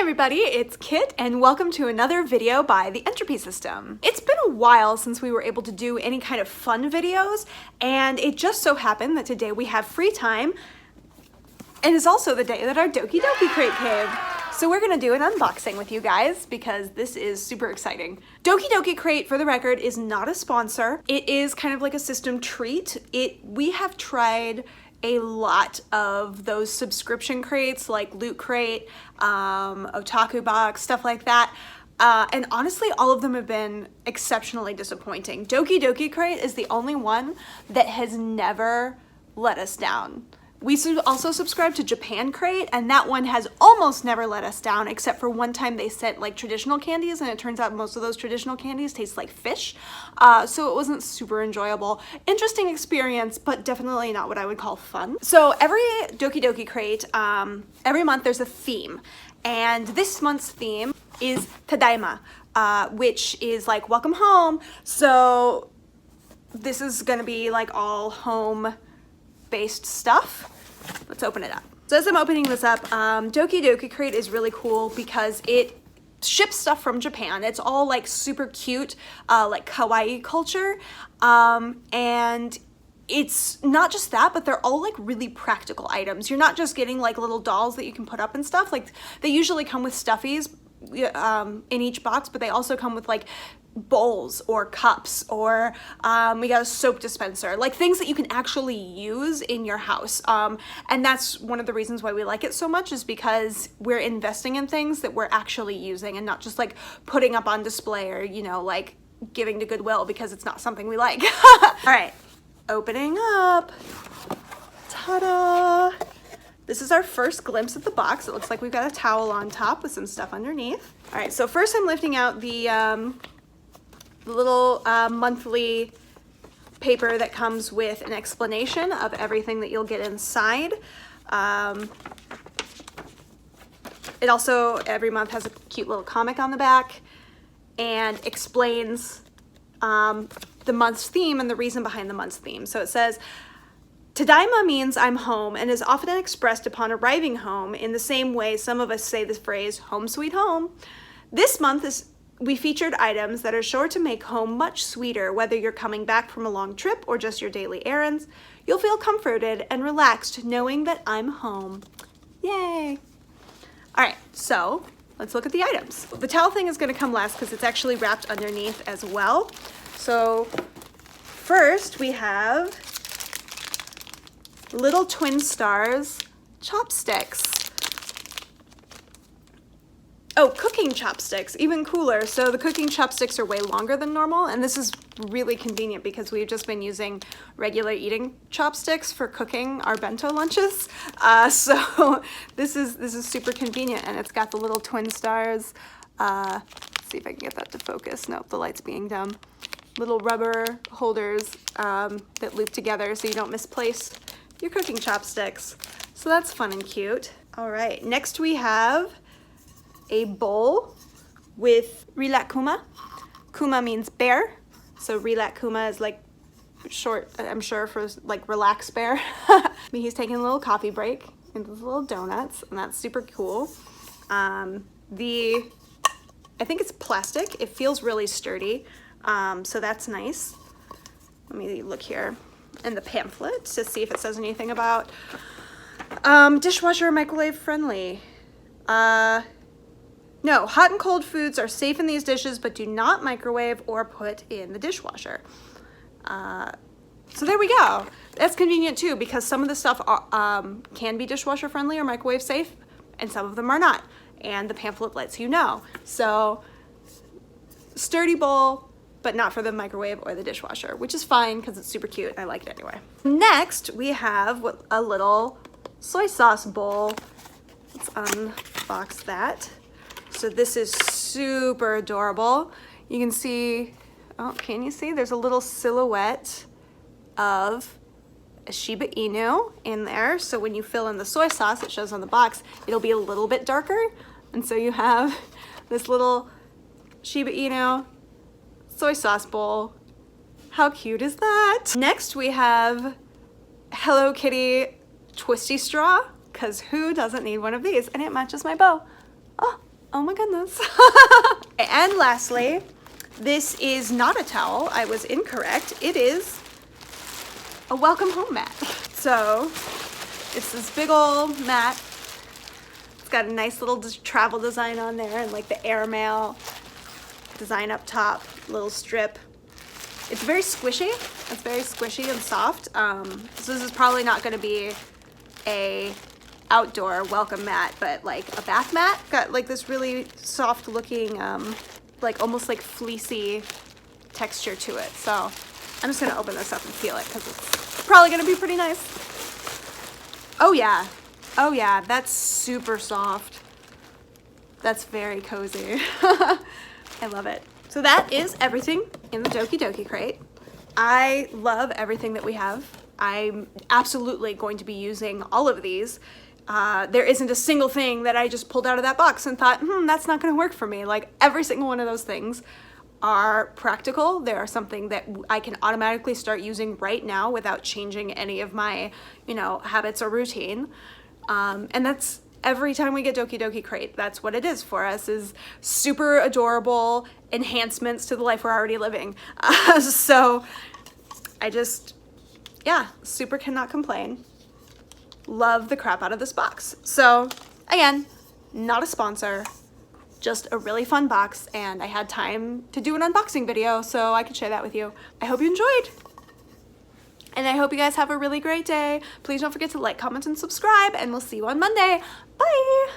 everybody, it's Kit and welcome to another video by the Entropy system. It's been a while since we were able to do any kind of fun videos, and it just so happened that today we have free time and it's also the day that our Doki Doki Crate came. So we're gonna do an unboxing with you guys because this is super exciting. Doki Doki Crate, for the record, is not a sponsor. It is kind of like a system treat. We have tried a lot of those subscription crates like Loot Crate, Otaku Box, stuff like that. And honestly, all of them have been exceptionally disappointing. Doki Doki Crate is the only one that has never let us down. We also subscribe to Japan Crate, and that one has almost never let us down, except for one time they sent like traditional candies, and it turns out most of those traditional candies taste like fish. So it wasn't super enjoyable. Interesting experience, but definitely not what I would call fun. So every Doki Doki Crate, every month there's a theme, and this month's theme is Tadaima, which is like welcome home. So this is gonna be like all home based stuff. Let's open it up. So as I'm opening this up, Doki Doki Crate is really cool because it ships stuff from Japan. It's all like super cute, like kawaii culture. And it's not just that, but they're all like really practical items. You're not just getting like little dolls that you can put up and stuff. Like they usually come with stuffies in each box, but they also come with like bowls or cups, or we got a soap dispenser, like things that you can actually use in your house. And that's one of the reasons why we like it so much, is because we're investing in things that we're actually using and not just like putting up on display or, you know, like giving to Goodwill because it's not something we like. All right, opening up. Ta-da! This is our first glimpse of the box. It looks like we've got a towel on top with some stuff underneath. All right, so first I'm lifting out the little monthly paper that comes with an explanation of everything that you'll get inside. It also every month has a cute little comic on the back and explains the month's theme and the reason behind the month's theme. So it says, Tadaima means I'm home and is often expressed upon arriving home in the same way some of us say the phrase home sweet home. This month we featured items that are sure to make home much sweeter, whether you're coming back from a long trip or just your daily errands. You'll feel comforted and relaxed knowing that I'm home. Yay! All right, so let's look at the items. The towel thing is gonna come last because it's actually wrapped underneath as well. So first we have Little Twin Stars chopsticks. Oh, cooking chopsticks, even cooler. So the cooking chopsticks are way longer than normal, and this is really convenient because we've just been using regular eating chopsticks for cooking our bento lunches. So this is super convenient, and it's got the little twin stars. Let's see if I can get that to focus. Nope, the light's being dumb. Little rubber holders that loop together so you don't misplace your cooking chopsticks. So that's fun and cute. All right, next we have a bowl with Rilak Kuma. Kuma means bear, so Rilak Kuma is like short, I'm sure, for like relax bear. He's taking a little coffee break into the little donuts, and that's super cool. I think it's plastic. It feels really sturdy, so that's nice. Let me look here in the pamphlet to see if it says anything about dishwasher microwave friendly. No, hot and cold foods are safe in these dishes, but do not microwave or put in the dishwasher. So there we go. That's convenient too, because some of the stuff can be dishwasher friendly or microwave safe, and some of them are not. And the pamphlet lets you know. So sturdy bowl, but not for the microwave or the dishwasher, which is fine because it's super cute and I like it anyway. Next, we have a little soy sauce bowl. Let's unbox that. So this is super adorable. You can see, oh, can you see? There's a little silhouette of a Shiba Inu in there. So when you fill in the soy sauce, it shows on the box, it'll be a little bit darker. And so you have this little Shiba Inu soy sauce bowl. How cute is that? Next we have Hello Kitty twisty straw, because who doesn't need one of these? And it matches my bow. Oh, Oh my goodness. And lastly, this is not a towel. I was incorrect. It is a welcome home mat. So it's this big old mat. It's got a nice little travel design on there and like the airmail design up top, little strip. It's very squishy. It's very squishy and soft. So this is probably not going to be a outdoor welcome mat, but like a bath mat. Got like this really soft looking, like almost like fleecy texture to it. So I'm just gonna open this up and feel it because it's probably gonna be pretty nice. Oh yeah, oh yeah, that's super soft. That's very cozy. I love it. So that is everything in the Doki Doki Crate. I love everything that we have. I'm absolutely going to be using all of these. There isn't a single thing that I just pulled out of that box and thought, that's not gonna work for me. Like every single one of those things are practical. They are something that I can automatically start using right now without changing any of my, habits or routine. And that's every time we get Doki Doki Crate. That's what it is for us, is super adorable enhancements to the life we're already living. So I just, super cannot complain. Love the crap out of this box. So again, not a sponsor, just a really fun box, and I had time to do an unboxing video so I could share that with you. I hope you enjoyed, and I hope you guys have a really great day. Please don't forget to like, comment, and subscribe, and we'll see you on Monday. Bye!